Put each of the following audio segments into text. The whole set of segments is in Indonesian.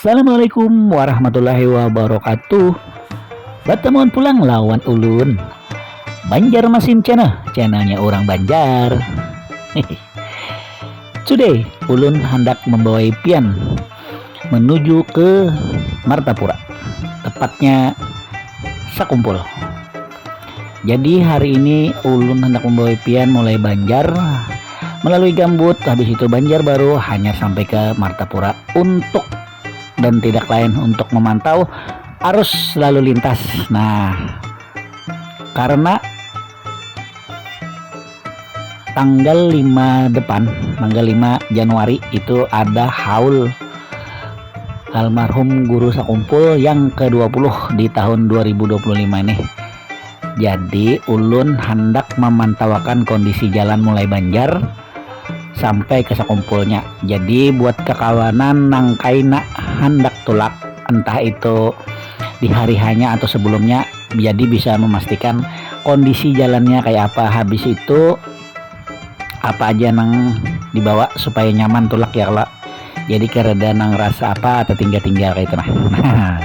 Assalamualaikum warahmatullahi wabarakatuh. Bertemuan pulang lawan ulun Banjarmasin channelnya orang Banjar. Today ulun hendak membawa pian menuju ke Martapura, tepatnya Sakumpul. Jadi hari ini ulun hendak membawa pian mulai Banjar melalui Gambut, habis itu Banjar baru hanya sampai ke Martapura untuk dan tidak lain untuk memantau arus lalu lintas. Nah, karena tanggal 5 depan, tanggal 5 Januari itu ada haul almarhum Guru Sakumpul yang ke-20 di tahun 2025 ini. Jadi ulun hendak memantaukan kondisi jalan mulai Banjar sampai ke Sakumpulnya. Jadi buat kekawanan nangkaina hendak tulak, entah itu di hari hanya atau sebelumnya, jadi bisa memastikan kondisi jalannya kayak apa, habis itu apa aja nang dibawa supaya nyaman tulak ya lah. Jadi kereda nang rasa apa atau tinggal kayak itu nah.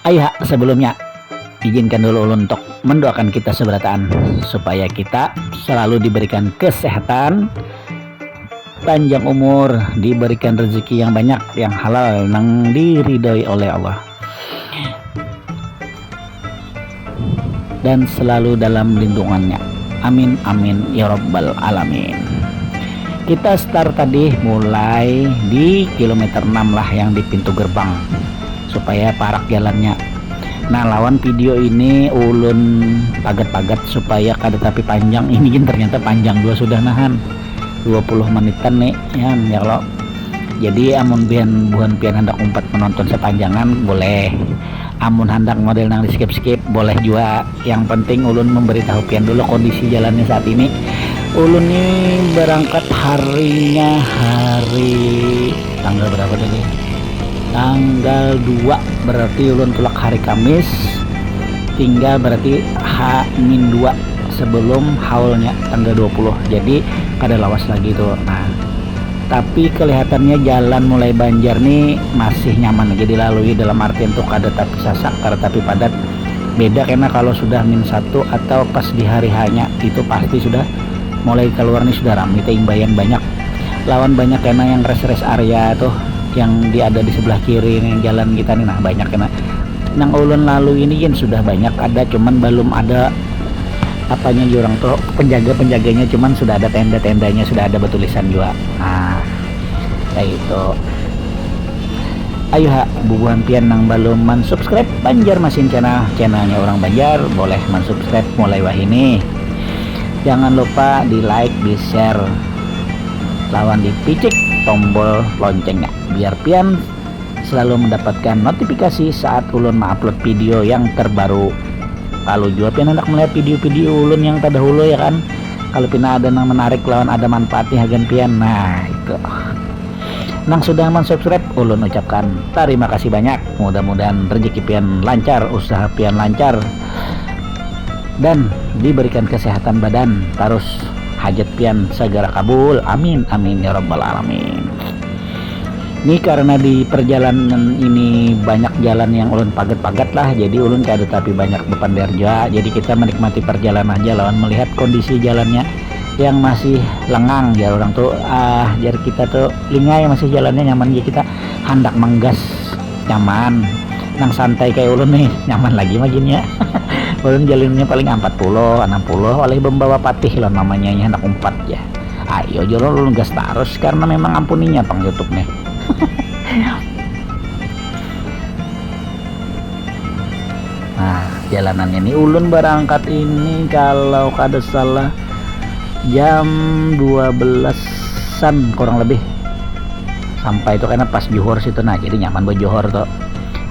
Ayo sebelumnya izinkan dulu ulun untuk mendoakan kita seberataan supaya kita selalu diberikan kesehatan, panjang umur, diberikan rezeki yang banyak, yang halal, yang diridhoi oleh Allah, dan selalu dalam lindungannya. Amin amin ya rabbal alamin. Kita start tadi mulai di kilometer 6 lah, yang di pintu gerbang supaya parak jalannya. Nah, lawan video ini ulun pagat-pagat supaya kada tapi panjang ini ternyata panjang dua sudah nahan 20 menitan nih ya lo. Jadi amun buhan pian hendak umpat menonton sepanjangan boleh, amun hendak model nang di skip boleh juga. Yang penting ulun memberitahu pian dulu kondisi jalannya saat ini. Ulun ini berangkat harinya hari tanggal berapa tadi? Tanggal 2, berarti ulun tulak hari Kamis, tinggal berarti H-2 sebelum haulnya tanggal 20. Jadi kada lawas lagi tuh. Nah, tapi kelihatannya jalan mulai Banjar nih masih nyaman aja dilalui, dalam artian tuh kada tapi sasak, kada tapi padat. Beda karena kalau sudah -1 atau pas di hari hanya itu pasti sudah mulai keluar nih sudah ramai teimbayan banyak. Lawan banyak karena yang rest area tuh yang ada di sebelah kiri nih jalan kita nih, nah banyak karena nang ulun lalu ini kan sudah banyak ada, cuman belum ada apanya jurang tuh penjaganya, cuman sudah ada tenda-tendanya, sudah ada bertulisan juga. Nah kayak itu. Ayo bubuhan pian nang belum subscribe Banjarmasin channelnya orang Banjar, boleh subscribe mulai wah ini. Jangan lupa di like, di share, lawan dipicik tombol loncengnya biar pian selalu mendapatkan notifikasi saat ulun mengupload video yang terbaru. Kalau juga pian hendak melihat video-video ulun yang terdahulu ya kan, kalau pina ada yang menarik lawan ada manfaatnya hagan pian. Nah itu nang sudah subscribe ulun ucapkan terima kasih banyak. Mudah-mudahan rezeki pian lancar, usaha pian lancar, dan diberikan kesehatan badan, terus hajat pian segera kabul. Amin amin ya rabbal alamin. Ini karena di perjalanan ini banyak jalan yang ulun pagat-pagat lah, jadi ulun kada tapi banyak depan derja. Jadi kita menikmati perjalanan aja lawan melihat kondisi jalannya yang masih lengang ya orang tuh. Jadi kita tuh lingai masih jalannya nyaman, ya kita hendak menggas nyaman. Nang santai kayak ulun nih nyaman lagi majinya. Ulun jalannya paling 40 60 oleh membawa patih lah namanya hendak umpat ya. Ayo jolo ulun gas terus karena memang ampuninya pang YouTube nih. Nah jalanannya nih ulun berangkat ini kalau kada salah jam 12-an kurang lebih sampai itu karena pas Johor situ. Nah jadi nyaman buat Johor tuh.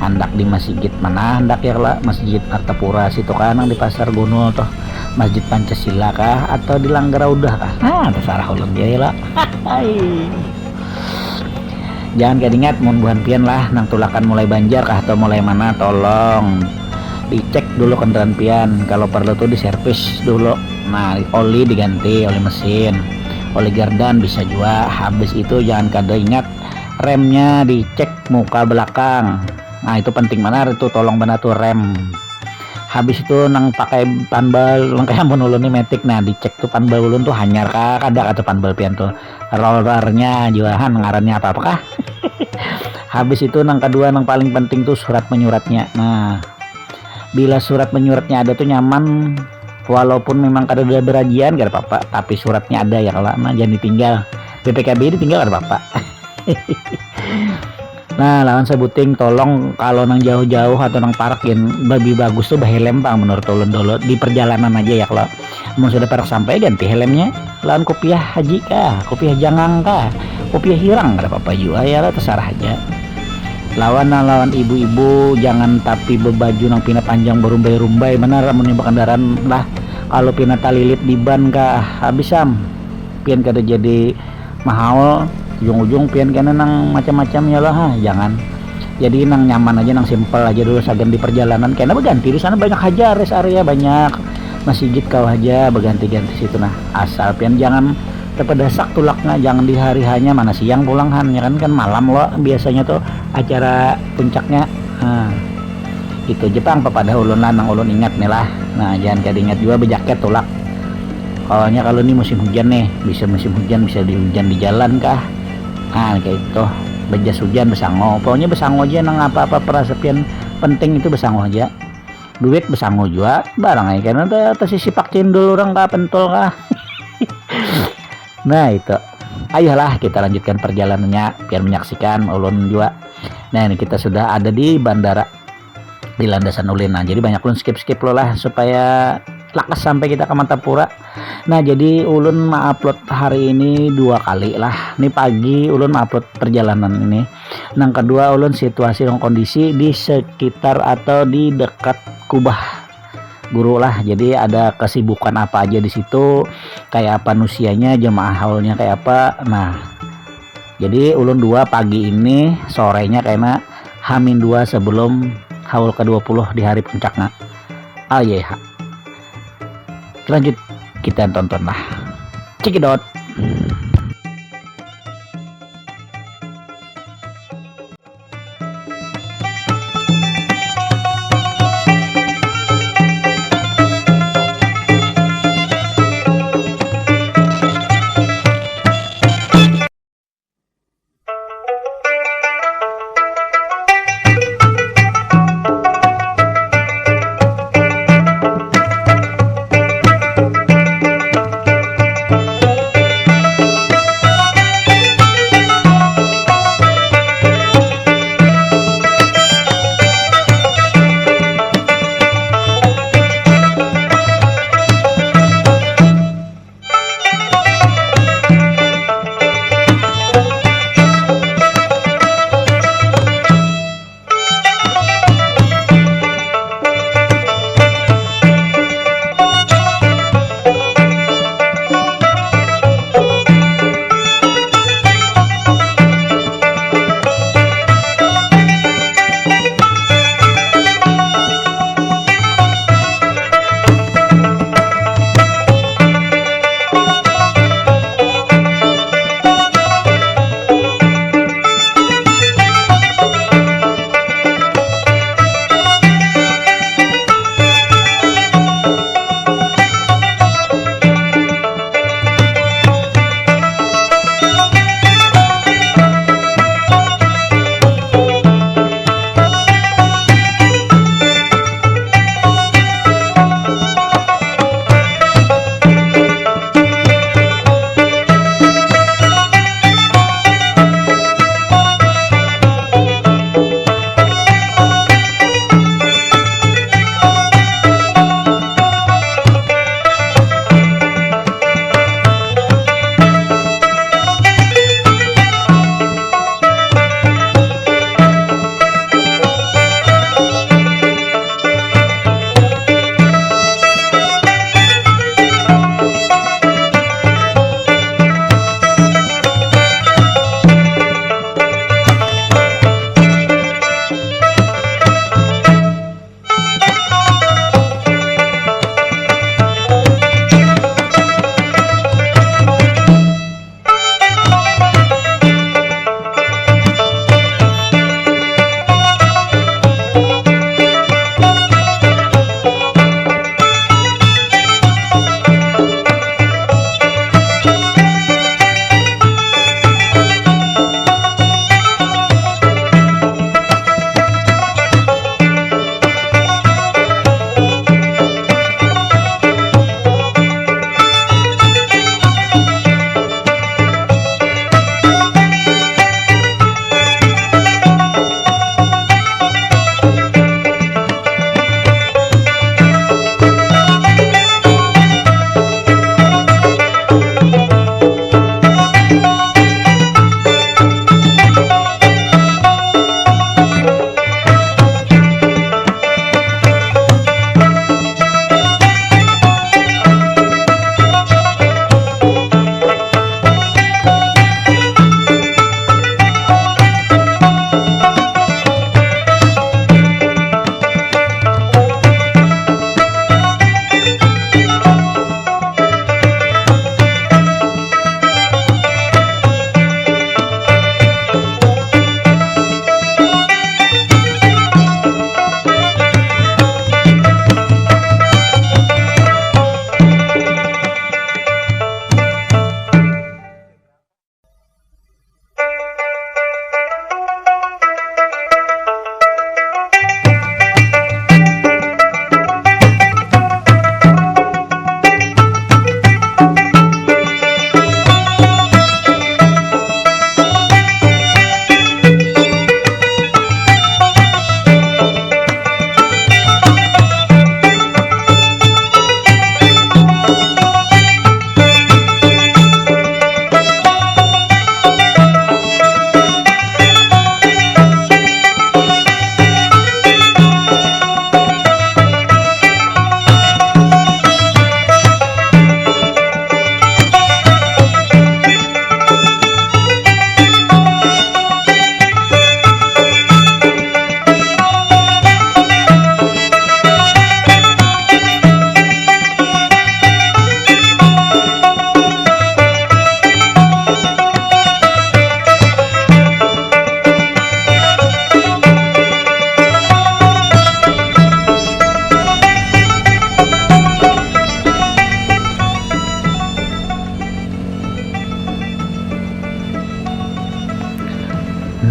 Hendak di masjid mana hendak ya lah, masjid Martapura situ kan di pasar Gunul tuh, masjid Pancasila kah atau di Langgaraudah kah, nah terserah ulun dia lah. Jangan ingat buhan pian lah nang tulakan mulai Banjar kah atau mulai mana, tolong dicek dulu kendaraan pian, kalau perlu tuh diservis dulu. Nah oli diganti, oli mesin, oli gardan bisa juga. Habis itu jangan kada ingat remnya dicek muka belakang. Nah itu penting benar, itu tolong benar tuh rem. Habis itu nang pakai panbal nang kayak mun ulun metik, nah dicek tuh panbal ulun tuh hanyar kah kada kata panbal pian tuh rollernya juahan ngarannya apa apakah. Habis itu nang kedua nang paling penting tuh surat menyuratnya. Nah bila surat menyuratnya ada tuh nyaman, walaupun memang kada ada berajian gak apa-apa, tapi suratnya ada ya kalau nah jangan ditinggal. BPKB ditinggal gak apa-apa. Nah lawan sebuting tolong kalau nang jauh-jauh atau nang parkin lebih bagus tuh helm bang menurut ulun dulu di perjalanan aja ya, kalau mau sudah parak sampai ganti helmnya. Lawan kopiah haji kah, kopiah jangang kah, kopiah hirang gak apa-apa juga ya lah, terserah aja. Lawan ibu-ibu jangan tapi bebaju nang pina panjang berumbai-rumbai benar menimba kendaraan lah. Kalau pina talilit di ban kah habis pian kada jadi mahal, ujung-ujung pian kena nang macam-macam ya lah jangan. Jadi nang nyaman aja, nang simple aja dulu sagan di perjalanan, karena berganti di sana banyak aja rest area, banyak masjid kau aja berganti-ganti situ. Nah asal pian jangan terpedesak tulaknya, jangan di hari hanya mana siang pulang ya kan malam loh biasanya tuh acara puncaknya. Nah itu Jepang pada ulun lanang ulun ingat nih lah. Nah jangan kada ingat juga berjaket tulak, soalnya kalau ini musim hujan nih, bisa musim hujan bisa di hujan di jalan kah. Nah kayak itu bejas hujan besango, pokoknya besango aja nang apa-apa perasapian penting itu besango aja. Duit besango juga barang aja karena tersisipak cendol orang kah pentol kah. Nah itu ayolah kita lanjutkan perjalanannya biar menyaksikan ulun juga. Nah ini kita sudah ada di bandara di landasan ulin. Nah jadi banyak ulun skip lo lah supaya lakas sampai kita ke Mantapura. Nah jadi ulun upload hari ini 2 kali lah. Ini pagi ulun upload perjalanan ini. Yang kedua ulun situasi dan kondisi di sekitar atau di dekat Kubah guru lah. Jadi ada kesibukan apa aja di situ, kayak apa nusianya, jemaah haulnya kayak apa. Nah jadi ulun 2 pagi ini, sorenya kayaknya H-2 sebelum haul ke-20 di hari puncaknya. Oh iya yeah. Lanjut kita tonton lah, cekidot.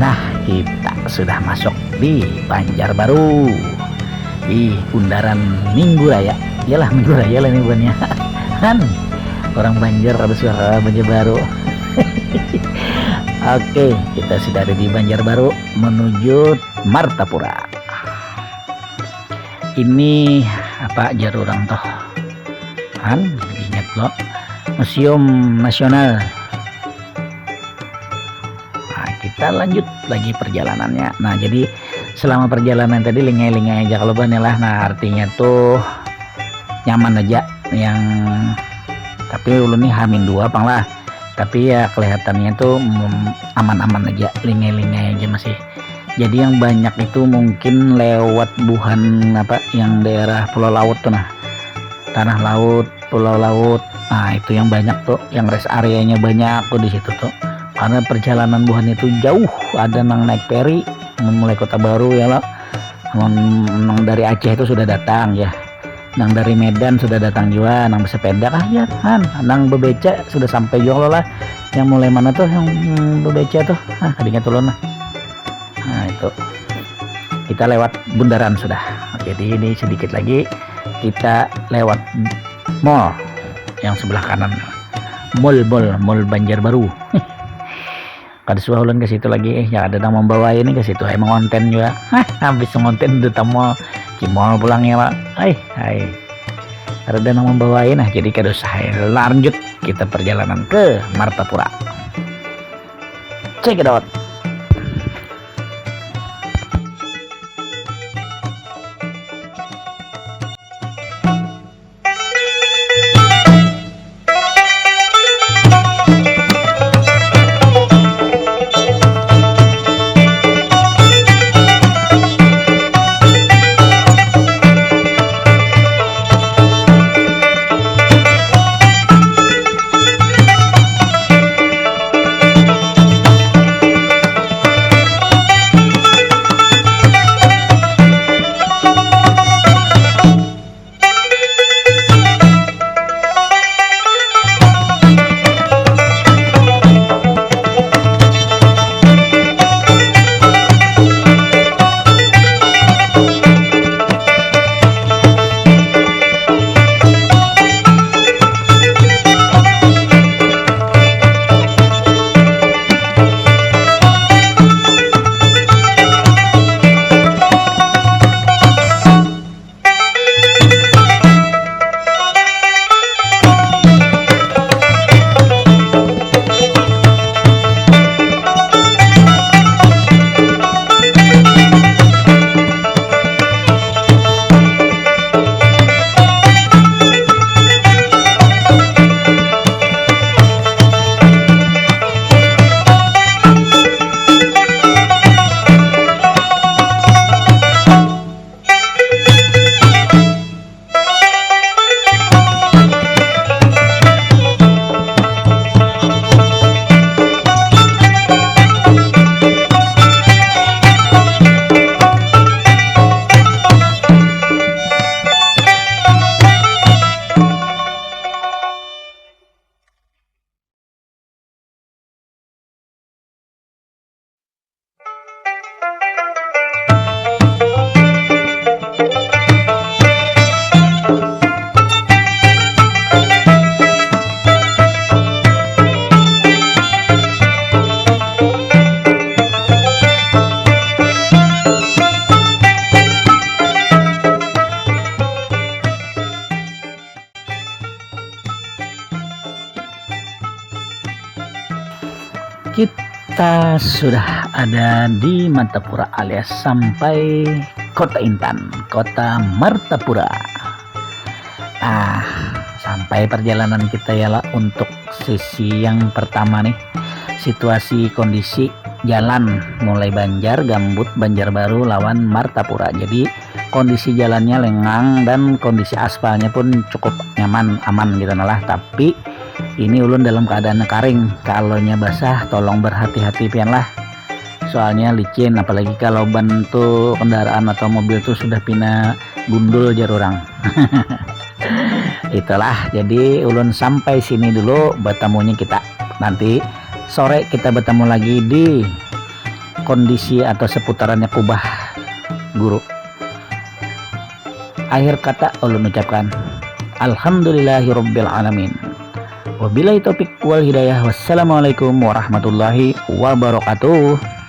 Nah, kita sudah masuk di Banjarbaru, di bundaran Minggu Raya. Iyalah Minggu Raya lah ini bukannya. Kan orang Banjar harus suara Banjarbaru. Oke, kita sudah ada di Banjarbaru menuju Martapura. Ini apa Jarurang toh? Kan ingat loh, Museum Nasional. Kita lanjut lagi perjalanannya. Nah, jadi selama perjalanan tadi lingai-lingai aja kalau ban lah. Nah, artinya tuh nyaman aja yang, tapi ulun nih H-2 pang lah. Tapi ya kelihatannya tuh aman-aman aja, lingai-lingai aja masih. Jadi yang banyak itu mungkin lewat Buhan apa yang daerah Pulau Laut tuh, nah. Tanah laut, Pulau Laut. Nah, itu yang banyak tuh, yang rest areanya banyak tuh di situ tuh. Karena perjalanan Buhan itu jauh, ada nang naik peri mulai Kota Baru ya lah, nang dari Aceh itu sudah datang ya, nang dari Medan sudah datang juga, nang bersepeda ya kan, nang bebeca sudah sampai juga lah. Yang mulai mana tuh yang bebeca tuh, adiknya tuh nah itu kita lewat bundaran sudah. Jadi ini sedikit lagi kita lewat mall yang sebelah kanan, mall Banjarbaru. Kada suah ulun ke situ lagi, ya ada yang membawa ini ke situ, emang konten juga. Habis ngonten udah tamu kimol pulang ya pak. Hai ada yang membawain, nah jadi kada usah lanjut kita perjalanan ke Martapura. Check it out. Kita sudah ada di Martapura alias sampai Kota Intan, Kota Martapura. Sampai perjalanan kita ya lah untuk sesi yang pertama nih. Situasi kondisi jalan mulai Banjar, Gambut, Banjarbaru lawan Martapura. Jadi kondisi jalannya lengang dan kondisi aspalnya pun cukup nyaman, aman gitu lah. Tapi ini ulun dalam keadaan kering, kalaunya basah tolong berhati-hati pian lah, soalnya licin, apalagi kalau bantu kendaraan atau mobil tuh sudah pina gundul jarurang. Itulah, jadi ulun sampai sini dulu bertemunya kita. Nanti sore kita bertemu lagi di kondisi atau seputarannya Kubah guru. Akhir kata ulun ucapkan alhamdulillahirabbil alamin. Wabillahi taufik wal hidayah. Wassalamualaikum warahmatullahi wabarakatuh.